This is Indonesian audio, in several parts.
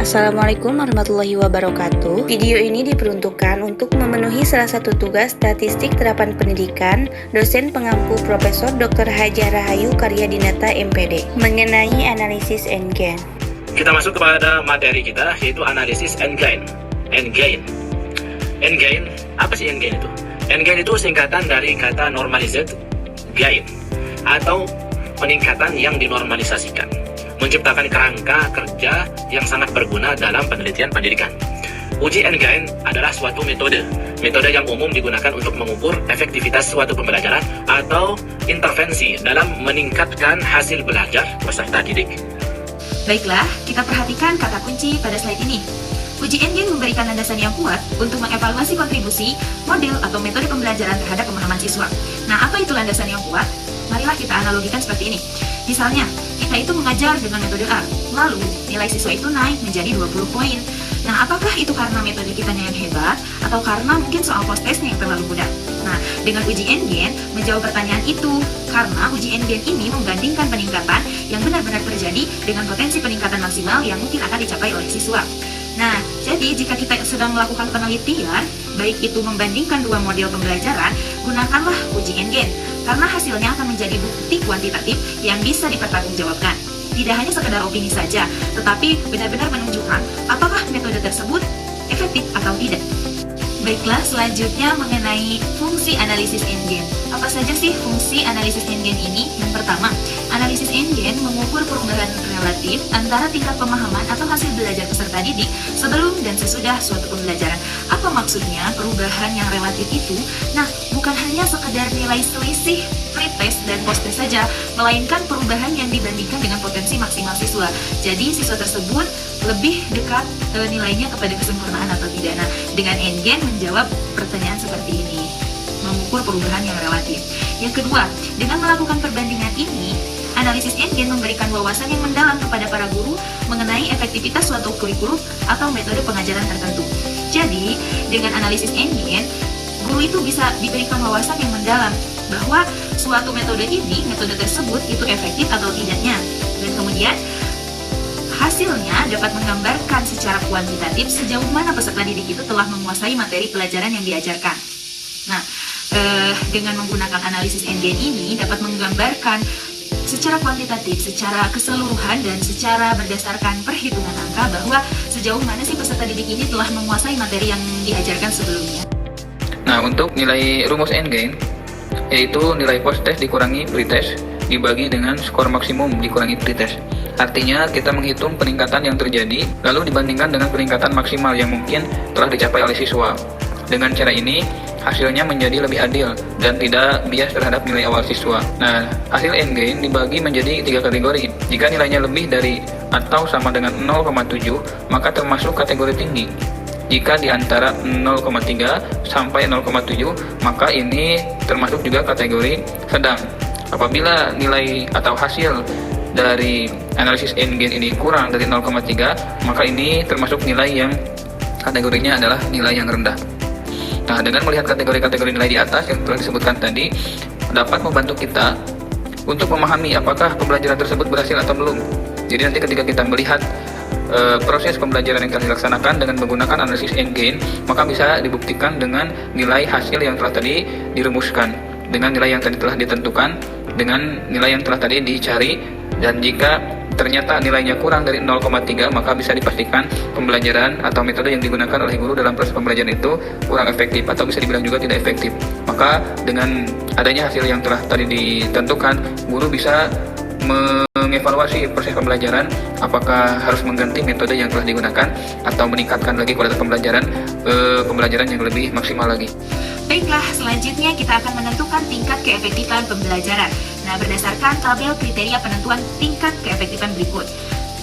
Assalamualaikum warahmatullahi wabarakatuh. Video ini diperuntukkan untuk memenuhi salah satu tugas statistik terapan pendidikan dosen pengampu Profesor Dr. Hajar Rahayu Karyadinata MPD mengenai analisis N-gain. Kita masuk kepada materi kita, yaitu analisis N-gain. N-gain, apa sih N-gain itu? N-gain itu singkatan dari kata normalized gain, atau peningkatan yang dinormalisasikan, menciptakan kerangka kerja yang sangat berguna dalam penelitian pendidikan. Uji N-gain adalah suatu metode yang umum digunakan untuk mengukur efektivitas suatu pembelajaran atau intervensi dalam meningkatkan hasil belajar peserta didik. Baiklah, kita perhatikan kata kunci pada slide ini. Uji N-gain memberikan landasan yang kuat untuk mengevaluasi kontribusi, model, atau metode pembelajaran terhadap pemahaman siswa. Nah, apa itu landasan yang kuat? Marilah kita analogikan seperti ini. Misalnya, kita itu mengajar dengan metode A, lalu nilai siswa itu naik menjadi 20 poin. Nah, apakah itu karena metode kita yang hebat, atau karena mungkin soal post-testnya yang terlalu mudah? Nah, dengan uji N-gain menjawab pertanyaan itu, karena uji N-gain ini membandingkan peningkatan yang benar-benar terjadi dengan potensi peningkatan maksimal yang mungkin akan dicapai oleh siswa. Nah, jadi jika kita sedang melakukan penelitian, baik itu membandingkan dua model pembelajaran, gunakanlah uji N-gain, karena hasilnya akan menjadi bukti kuantitatif yang bisa dipertanggungjawabkan. Tidak hanya sekedar opini saja, tetapi benar-benar menunjukkan apakah metode tersebut efektif atau tidak. Baiklah, selanjutnya mengenai fungsi analisis N-gain. Apa saja sih fungsi analisis N-gain ini? Yang pertama, analisis N-gain mengukur perubahan relatif antara tingkat pemahaman atau hasil belajar peserta didik sebelum dan sesudah suatu pembelajaran. Apa maksudnya perubahan yang relatif itu? Nah, bukan hanya sekedar nilai selisih pretest dan post-test saja, melainkan perubahan yang dibandingkan dengan potensi maksimal siswa. Jadi, siswa tersebut lebih dekat nilainya kepada kesempurnaan atau tidak. Nah, dengan N-gain menjawab pertanyaan seperti ini, mengukur perubahan yang relatif. Yang kedua, dengan melakukan perbandingan ini, analisis N-gain memberikan wawasan yang mendalam kepada para guru mengenai efektivitas suatu kurikulum atau metode pengajaran tertentu. Jadi, dengan analisis N-gain, guru itu bisa diberikan wawasan yang mendalam bahwa suatu metode tersebut itu efektif atau tidaknya. Dan kemudian, hasilnya dapat menggambarkan secara kuantitatif sejauh mana peserta didik itu telah menguasai materi pelajaran yang diajarkan. Nah, dengan menggunakan analisis N-gain ini dapat menggambarkan secara kuantitatif, secara keseluruhan, dan secara berdasarkan perhitungan angka bahwa sejauh mana sih peserta didik ini telah menguasai materi yang diajarkan sebelumnya. Nah, untuk nilai rumus N-gain, yaitu nilai post-test dikurangi pre-test dibagi dengan skor maksimum dikurangi pre-test. Artinya, kita menghitung peningkatan yang terjadi, lalu dibandingkan dengan peningkatan maksimal yang mungkin telah dicapai oleh siswa. Dengan cara ini, hasilnya menjadi lebih adil dan tidak bias terhadap nilai awal siswa. Nah, hasil N-gain dibagi menjadi 3 kategori. Jika nilainya lebih dari atau sama dengan 0,7, maka termasuk kategori tinggi. Jika di antara 0,3 sampai 0,7, maka ini termasuk juga kategori sedang. Apabila nilai atau hasil dari analisis N-gain ini kurang dari 0,3, maka ini termasuk nilai yang kategorinya adalah nilai yang rendah. Nah, dengan melihat kategori-kategori nilai di atas yang telah disebutkan tadi, dapat membantu kita untuk memahami apakah pembelajaran tersebut berhasil atau belum. Jadi nanti ketika kita melihat proses pembelajaran yang telah dilaksanakan dengan menggunakan analisis N-gain, maka bisa dibuktikan dengan nilai hasil yang telah tadi dirumuskan, dengan nilai yang tadi telah ditentukan, dengan nilai yang telah tadi dicari. Dan jika ternyata nilainya kurang dari 0,3, maka bisa dipastikan pembelajaran atau metode yang digunakan oleh guru dalam proses pembelajaran itu kurang efektif atau bisa dibilang juga tidak efektif. Maka dengan adanya hasil yang telah tadi ditentukan, guru bisa mengevaluasi proses pembelajaran, apakah harus mengganti metode yang telah digunakan atau meningkatkan lagi kualitas pembelajaran yang lebih maksimal lagi. Baiklah, selanjutnya kita akan menentukan tingkat keefektifan pembelajaran. Nah, berdasarkan tabel kriteria penentuan tingkat keefektifan berikut.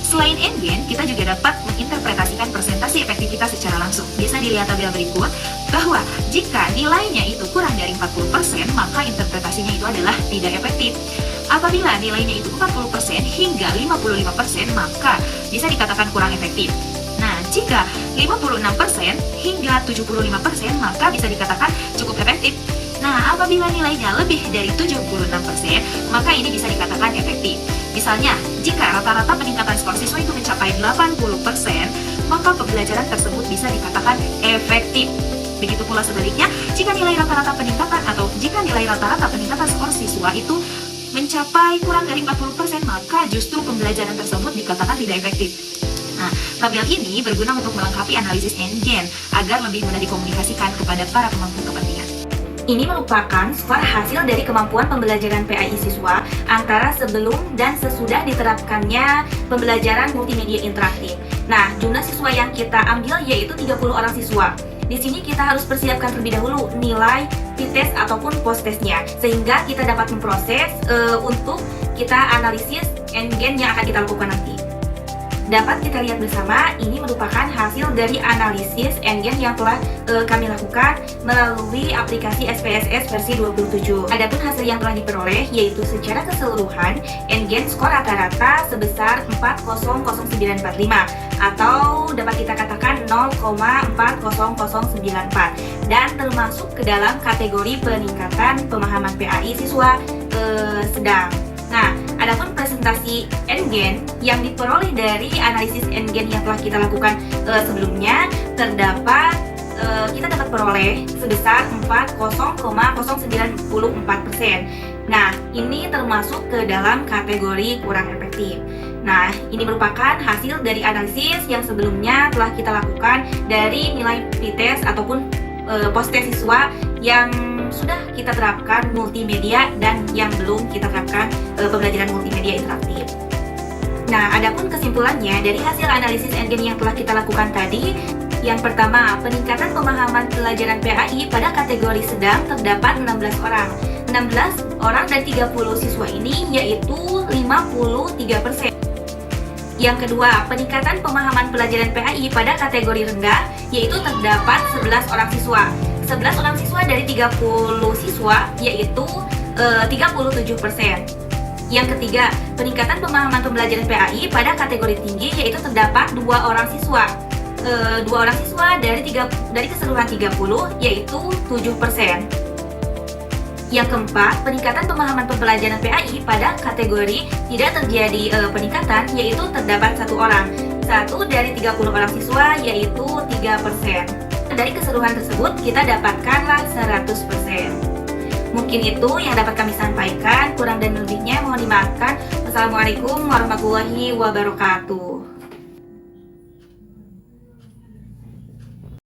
Selain N-gain, kita juga dapat menginterpretasikan presentasi efektivitas secara langsung. Bisa dilihat tabel berikut, bahwa jika nilainya itu kurang dari 40%, maka interpretasinya itu adalah tidak efektif. Apabila nilainya itu 40% hingga 55%, maka bisa dikatakan kurang efektif. Nah, jika 56% hingga 75%, maka bisa dikatakan cukup efektif. Nah, apabila nilainya lebih dari 76%, maka ini bisa dikatakan efektif. Misalnya, jika rata-rata peningkatan skor siswa itu mencapai 80%, maka pembelajaran tersebut bisa dikatakan efektif. Begitu pula sebaliknya, jika nilai rata-rata peningkatan atau jika nilai rata-rata peningkatan skor siswa itu mencapai kurang dari 40%, maka justru pembelajaran tersebut dikatakan tidak efektif. Nah, tabel ini berguna untuk melengkapi analisis NGEN agar lebih mudah dikomunikasikan kepada para pemangku kepentingan. Ini merupakan skor hasil dari kemampuan pembelajaran PAI siswa antara sebelum dan sesudah diterapkannya pembelajaran multimedia interaktif. Nah, jumlah siswa yang kita ambil yaitu 30 orang siswa. Di sini kita harus persiapkan terlebih dahulu nilai p-test ataupun post-testnya, sehingga kita dapat memproses untuk kita analisis NGEN yang akan kita lakukan nanti. Dapat kita lihat bersama, ini merupakan hasil dari analisis NGEN yang telah kami lakukan melalui aplikasi SPSS versi 27. Adapun hasil yang telah diperoleh yaitu secara keseluruhan NGEN skor rata-rata sebesar 40095 atau dapat kita katakan 0,40094 dan termasuk ke dalam kategori peningkatan pemahaman PAI siswa sedang. Nah, adapun presentasi NGEN yang diperoleh dari analisis NGEN yang telah kita lakukan sebelumnya terdapat kita dapat peroleh sebesar 40,094%. Nah, ini termasuk ke dalam kategori kurang efektif. Nah, ini merupakan hasil dari analisis yang sebelumnya telah kita lakukan dari nilai p-test ataupun post-test siswa yang sudah kita terapkan multimedia dan yang belum kita terapkan pembelajaran multimedia interaktif. Nah, adapun kesimpulannya dari hasil analisis NGEN yang telah kita lakukan tadi, yang pertama, peningkatan pemahaman pelajaran PAI pada kategori sedang terdapat 16 orang. 16 orang dari 30 siswa ini yaitu 53%. Yang kedua, peningkatan pemahaman pelajaran PAI pada kategori rendah yaitu terdapat 11 orang siswa. 11 orang siswa dari 30 siswa yaitu 37%. Yang ketiga, peningkatan pemahaman pembelajaran PAI pada kategori tinggi yaitu terdapat 2 orang siswa. 2 orang siswa dari keseluruhan 30 yaitu 7%. Yang keempat, peningkatan pemahaman pembelajaran PAI pada kategori tidak terjadi peningkatan yaitu terdapat 1 orang. 1 dari 30 orang siswa yaitu 3%. Dari keseluruhan tersebut kita dapatkanlah 100%. Mungkin itu yang dapat kami sampaikan, kurang dan lebihnya mohon dimaafkan. Wassalamualaikum warahmatullahi wabarakatuh.